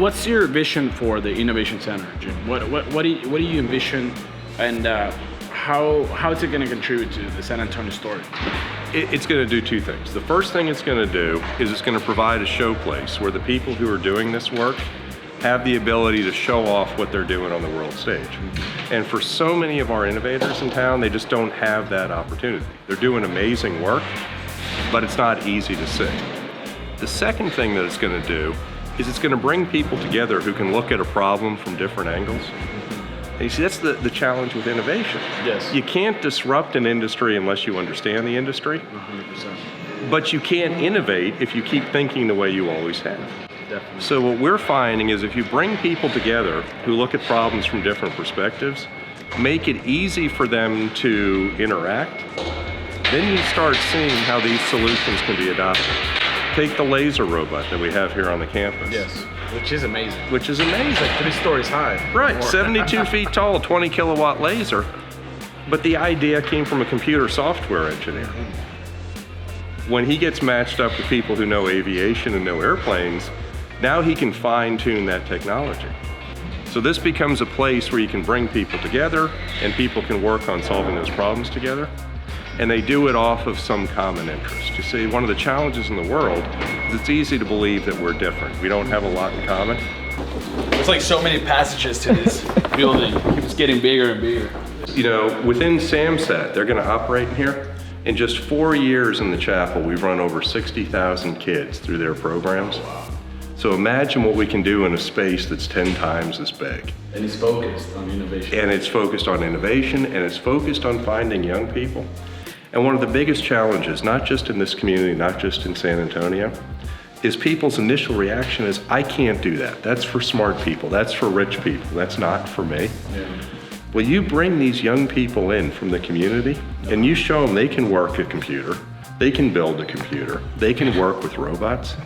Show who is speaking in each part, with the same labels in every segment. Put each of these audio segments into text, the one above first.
Speaker 1: what's your vision for the Innovation Center, Jim? What do you envision, and how is it going to contribute to the San Antonio story?
Speaker 2: It's going to do two things. The first thing it's going to do is it's going to provide a showplace where the people who are doing this work have the ability to show off what they're doing on the world stage. And for so many of our innovators in town, they just don't have that opportunity. They're doing amazing work, but it's not easy to see. The second thing that it's going to do is it's going to bring people together who can look at a problem from different angles. And you see, that's the challenge with innovation.
Speaker 1: Yes.
Speaker 2: You can't disrupt an industry unless you understand the industry.
Speaker 1: 100%.
Speaker 2: But you can't innovate if you keep thinking the way you always have.
Speaker 1: Definitely.
Speaker 2: So what we're finding is if you bring people together who look at problems from different perspectives, make it easy for them to interact, then you start seeing how these solutions can be adopted. Take the laser robot that we have here on the campus.
Speaker 1: Yes, which is amazing.
Speaker 2: Which is amazing.
Speaker 1: 3 stories high.
Speaker 2: Right, 72 feet tall, 20 kilowatt laser. But the idea came from a computer software engineer. When he gets matched up with people who know aviation and know airplanes, now he can fine-tune that technology. So this becomes a place where you can bring people together and people can work on solving those problems together. And they do it off of some common interest. You see, one of the challenges in the world is it's easy to believe that we're different. We don't have a lot in common.
Speaker 1: There's like so many passages to this building. It keeps getting bigger and bigger.
Speaker 2: You know, within SAMSAT, they're going to operate in here. In just 4 years in the chapel, we've run over 60,000 kids through their programs. So imagine what we can do in a space that's 10 times as big.
Speaker 1: And it's focused on innovation.
Speaker 2: And it's focused on innovation, and it's focused on finding young people. And one of the biggest challenges, not just in this community, not just in San Antonio, is people's initial reaction is, I can't do that. That's for smart people. That's for rich people. That's not for me.
Speaker 1: Yeah.
Speaker 2: Well, you bring these young people in from the community, and you show them they can work a computer, they can build a computer, they can work with robots.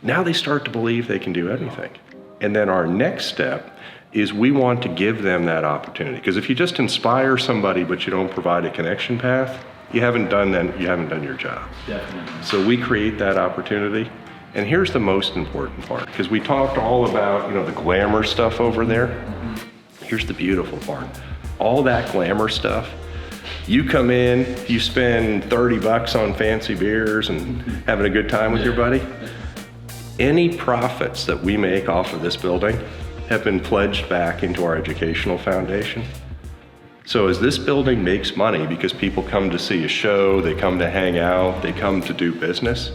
Speaker 2: Now they start to believe they can do anything. And then our next step is we want to give them that opportunity. Because if you just inspire somebody but you don't provide a connection path, you haven't done your job.
Speaker 1: Definitely.
Speaker 2: So we create that opportunity. And here's the most important part, because we talked all about, the glamour stuff over there. Here's the beautiful part. All that glamour stuff, you come in, you spend $30 on fancy beers and having a good time with your buddy. Any profits that we make off of this building have been pledged back into our educational foundation. So as this building makes money because people come to see a show, they come to hang out, they come to do business,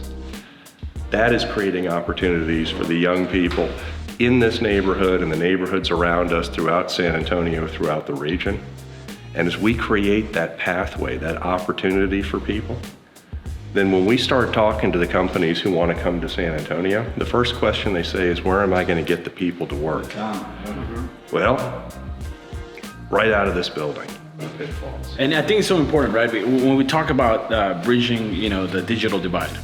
Speaker 2: that is creating opportunities for the young people in this neighborhood and the neighborhoods around us throughout San Antonio, throughout the region. And as we create that pathway, that opportunity for people, then when we start talking to the companies who want to come to San Antonio, the first question they say is, where am I going to get the people to work? Well, right out of this building.
Speaker 1: And I think it's so important, right? When we talk about bridging, the digital divide,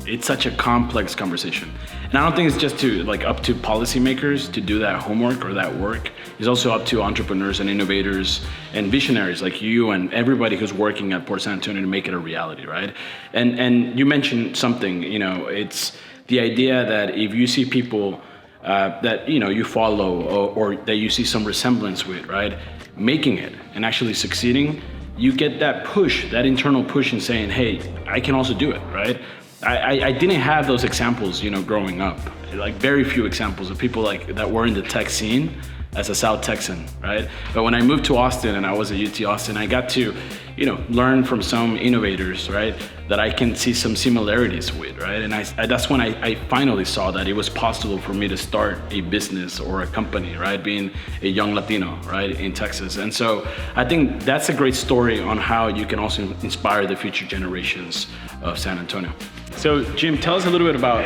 Speaker 1: it's such a complex conversation. And I don't think it's just up to policymakers to do that homework or that work. It's also up to entrepreneurs and innovators and visionaries like you and everybody who's working at PortSanAntonio to make it a reality, right? And you mentioned something, it's the idea that if you see people that you follow or that you see some resemblance with, right, making it and actually succeeding, you get that push, that internal push in saying, hey, I can also do it, right? I didn't have those examples, growing up. Like very few examples of people that were in the tech scene as a South Texan, right? But when I moved to Austin and I was at UT Austin, I got to, learn from some innovators, right? That I can see some similarities with, right? And that's when I finally saw that it was possible for me to start a business or a company, right? Being a young Latino, right, in Texas. And so I think that's a great story on how you can also inspire the future generations of San Antonio. So Jim, tell us a little bit about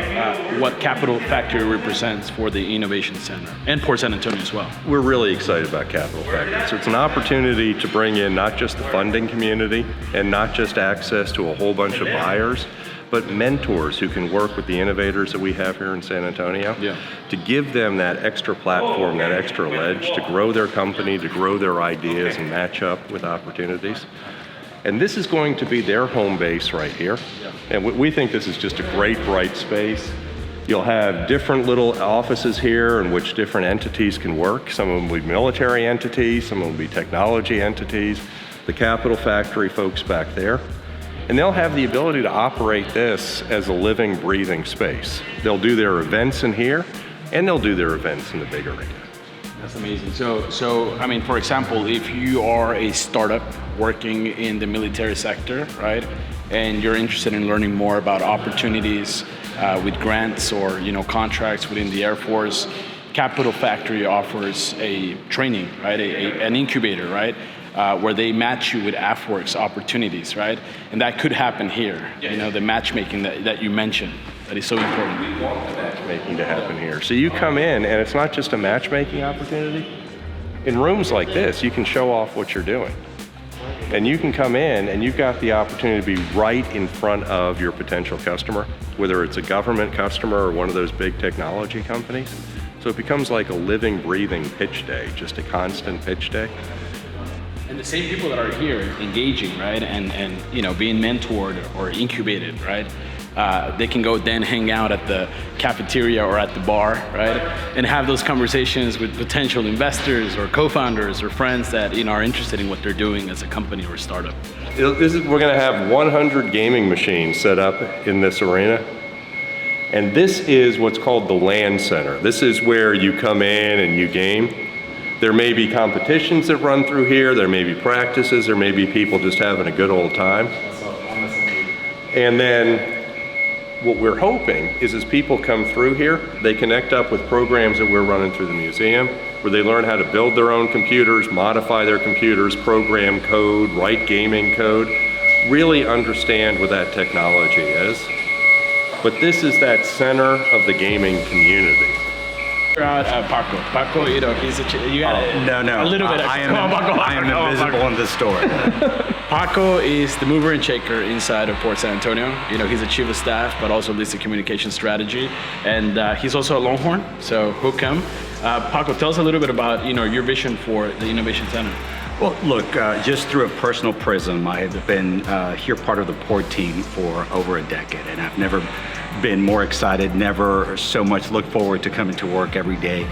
Speaker 1: what Capital Factory represents for the Innovation Center and Port San Antonio as well.
Speaker 2: We're really excited about Capital Factory. So it's an opportunity to bring in not just the funding community and not just access to a whole bunch of buyers, but mentors who can work with the innovators that we have here in San Antonio, to give them that extra platform, that extra ledge to grow their company, to grow their ideas and match up with opportunities. And this is going to be their home base right here. And we think this is just a great, bright space. You'll have different little offices here in which different entities can work. Some of them will be military entities, some of them will be technology entities, the Capital Factory folks back there. And they'll have the ability to operate this as a living, breathing space. They'll do their events in here, and they'll do their events in the big arena.
Speaker 1: That's amazing. So I mean, for example, if you are a startup working in the military sector, right, and you're interested in learning more about opportunities with grants or contracts within the Air Force, Capital Factory offers a training, right, an incubator, right, where they match you with AFWorks opportunities, right, and that could happen here. The matchmaking that you mentioned. That is so important.
Speaker 2: We want the matchmaking to happen here. So you come in, and it's not just a matchmaking opportunity. In rooms like this, you can show off what you're doing. And you can come in, and you've got the opportunity to be right in front of your potential customer, whether it's a government customer or one of those big technology companies. So it becomes like a living, breathing pitch day, just a constant pitch day.
Speaker 1: And the same people that are here engaging, right, and being mentored or incubated, right, they can go then hang out at the cafeteria or at the bar, right, and have those conversations with potential investors or co-founders or friends that are interested in what they're doing as a company or startup.
Speaker 2: We're going to have 100 gaming machines set up in this arena. And this is what's called the LAN center. This is where you come in and you game. There may be competitions that run through here. There may be practices. There may be people just having a good old time. And then what we're hoping is as people come through here, they connect up with programs that we're running through the museum, where they learn how to build their own computers, modify their computers, program code, write gaming code, really understand what that technology is. But this is that center of the gaming community.
Speaker 1: Paco. Paco, you got
Speaker 3: No.
Speaker 1: A little bit.
Speaker 3: I am invisible in this story.
Speaker 1: Paco is the mover and shaker inside of PortSanAntonio. He's a chief of staff, but also leads the communication strategy. And he's also a Longhorn, so hook him. Paco, tell us a little bit about your vision for the Innovation Center.
Speaker 3: Well, look, just through a personal prism, I have been here part of the Port team for over a decade, and I've never been more excited, never so much look forward to coming to work every day,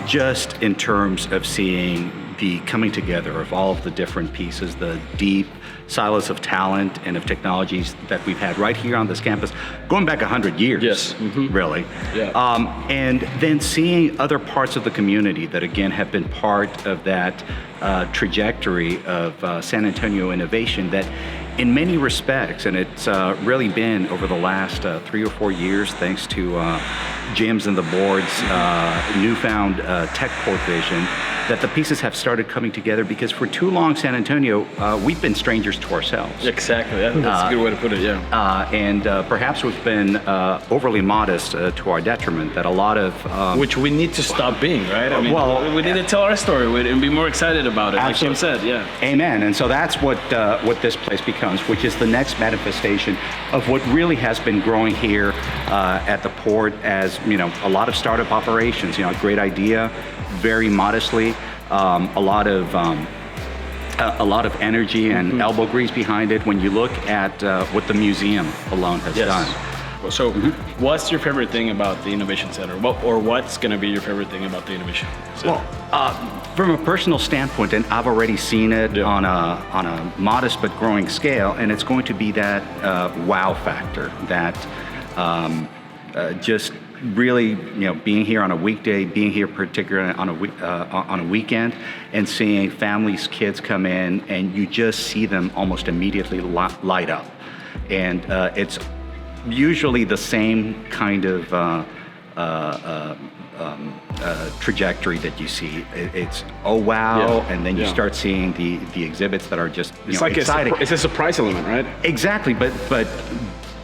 Speaker 3: just in terms of seeing the coming together of all of the different pieces, the deep silos of talent and of technologies that we've had right here on this campus, going back 100 years,
Speaker 1: yes. Mm-hmm.
Speaker 3: Really.
Speaker 1: Yeah.
Speaker 3: And then seeing other parts of the community that, again, have been part of that trajectory of San Antonio innovation that in many respects, and it's really been over the last 3 or 4 years, thanks to Jim's and the board's newfound tech port vision, that the pieces have started coming together, because for too long, San Antonio, we've been strangers to ourselves.
Speaker 1: Exactly, that's a good way to put it, yeah.
Speaker 3: And perhaps we've been overly modest to our detriment, that a lot of...
Speaker 1: Which we need to stop being, right? I mean, we need to tell our story and be more excited about it,
Speaker 3: absolutely.
Speaker 1: Like Jim said, yeah.
Speaker 3: Amen, and so that's what this place becomes, which is the next manifestation of what really has been growing here at the port as, a lot of startup operations, a great idea, very modestly, a lot of energy and elbow grease behind it when you look at what the museum alone has done.
Speaker 1: So what's your favorite thing about the Innovation Center? What's going to be your favorite thing about the Innovation Center?
Speaker 3: Well, from a personal standpoint, and I've already seen it on a modest but growing scale, and it's going to be that wow factor, that just really, being here on a weekday, being here particularly on a weekend, and seeing families, kids come in, and you just see them almost immediately light up, and it's usually the same kind of trajectory that you see. It's oh wow, and then you start seeing the exhibits that are just
Speaker 1: it's like exciting. It's a surprise element, right?
Speaker 3: Exactly,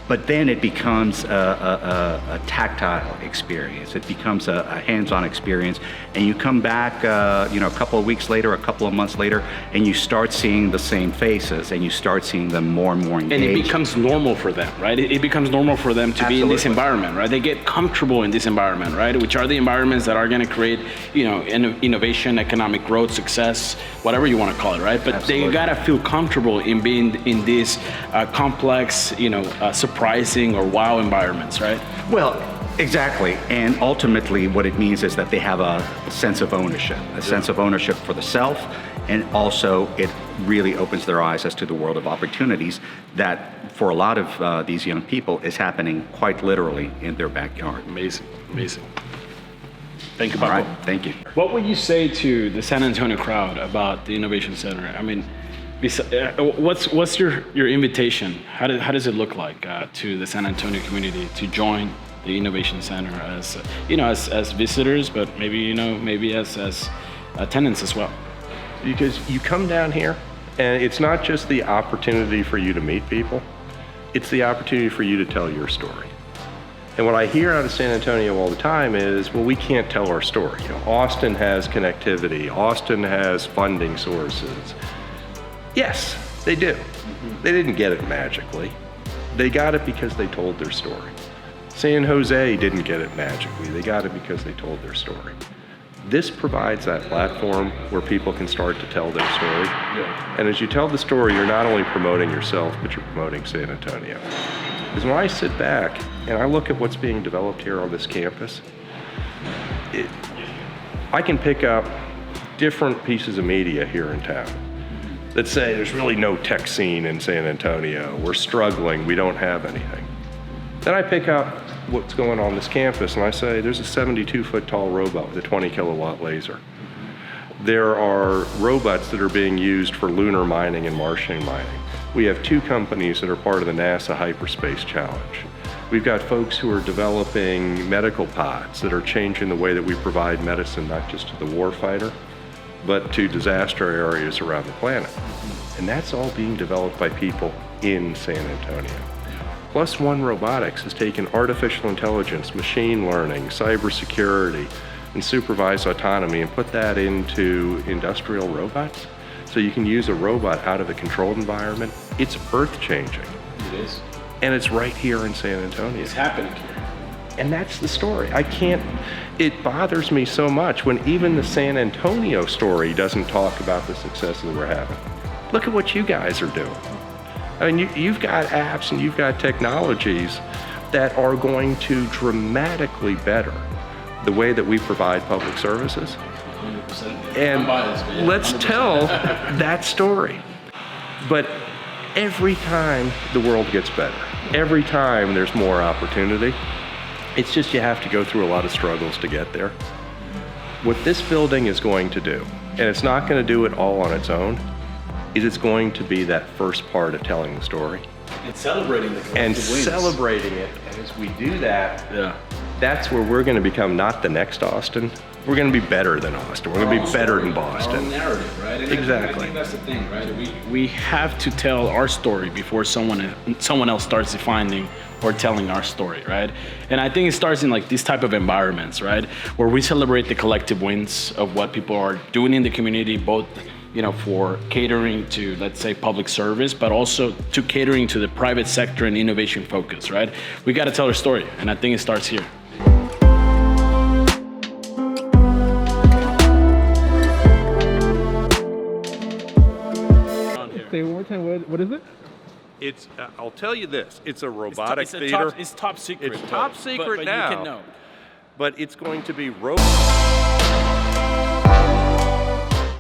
Speaker 3: but then it becomes a tactile experience. It becomes a hands-on experience, and you come back, a couple of weeks later, a couple of months later, and you start seeing the same faces, and you start seeing them more and more engaged.
Speaker 1: And it becomes normal for them, right? It becomes normal for them to be in this environment, right? They get comfortable in this environment, right? Which are the environments that are going to create, innovation, economic growth, success, whatever you want to call it, right? But they gotta feel comfortable in being in these complex, surprising or wow environments, right?
Speaker 3: Well, Exactly, and ultimately what it means is that they have a sense of ownership, sense of ownership for the self, and also it really opens their eyes as to the world of opportunities that for a lot of these young people is happening quite literally in their backyard.
Speaker 1: Amazing, amazing. Thank you,
Speaker 3: All
Speaker 1: Paco.
Speaker 3: right, thank you.
Speaker 1: What would you say to the San Antonio crowd about the Innovation Center? I mean, what's your invitation? How does it look like to the San Antonio community to join the Innovation Center as as visitors, but maybe as tenants as well?
Speaker 2: Because you come down here, and it's not just the opportunity for you to meet people, it's the opportunity for you to tell your story. And what I hear out of San Antonio all the time is, well, we can't tell our story. Austin has connectivity, Austin has funding sources. Yes, they do. They didn't get it magically. They got it because they told their story. San Jose didn't get it magically. They got it because they told their story. This provides that platform where people can start to tell their story. Yeah. And as you tell the story, you're not only promoting yourself, but you're promoting San Antonio. Because when I sit back and I look at what's being developed here on this campus, I can pick up different pieces of media here in town that say there's really no tech scene in San Antonio, we're struggling, we don't have anything. Then I pick up what's going on this campus and I say there's a 72-foot tall robot with a 20 kilowatt laser. There are robots that are being used for lunar mining and Martian mining. We have 2 companies that are part of the NASA Hyperspace Challenge. We've got folks who are developing medical pods that are changing the way that we provide medicine, not just to the warfighter, but to disaster areas around the planet. And that's all being developed by people in San Antonio. Plus One Robotics has taken artificial intelligence, machine learning, cybersecurity, and supervised autonomy and put that into industrial robots. So you can use a robot out of a controlled environment. It's earth-changing.
Speaker 1: It is.
Speaker 2: And it's right here in San Antonio.
Speaker 1: It's happening here.
Speaker 2: And that's the story. It bothers me so much when even the San Antonio story doesn't talk about the success that we're having. Look at what you guys are doing. I mean, you've got apps and you've got technologies that are going to dramatically better the way that we provide public services.
Speaker 1: 100%.
Speaker 2: And
Speaker 1: I'm biased, but yeah,
Speaker 2: let's
Speaker 1: 100%.
Speaker 2: tell that story. But every time the world gets better, every time there's more opportunity, it's just you have to go through a lot of struggles to get there. What this building is going to do, and it's not going to do it all on its own, is it's going to be that first part of telling the story.
Speaker 1: And celebrating the collective
Speaker 2: And
Speaker 1: wins.
Speaker 2: celebrating it. And as we do that,
Speaker 1: Yeah.
Speaker 2: that's where we're going to become not the next Austin. We're going to be better than Austin. We're going to be better than
Speaker 1: Our own
Speaker 2: Boston.
Speaker 1: narrative, right? And
Speaker 2: Exactly.
Speaker 1: I think that's the thing, right? We have to tell our story before someone else starts defining or telling our story, right? And I think it starts in like these type of environments, right? Where we celebrate the collective wins of what people are doing in the community, both for catering to, let's say, public service, but also to catering to the private sector and innovation focus, right? We got to tell our story, and I think it starts here.
Speaker 4: Say one more time, what is it?
Speaker 2: It's, I'll tell you this, it's a robotic theater.
Speaker 1: It's top secret.
Speaker 2: It's top secret
Speaker 1: but
Speaker 2: now.
Speaker 1: You can know.
Speaker 2: But it's going to be robots.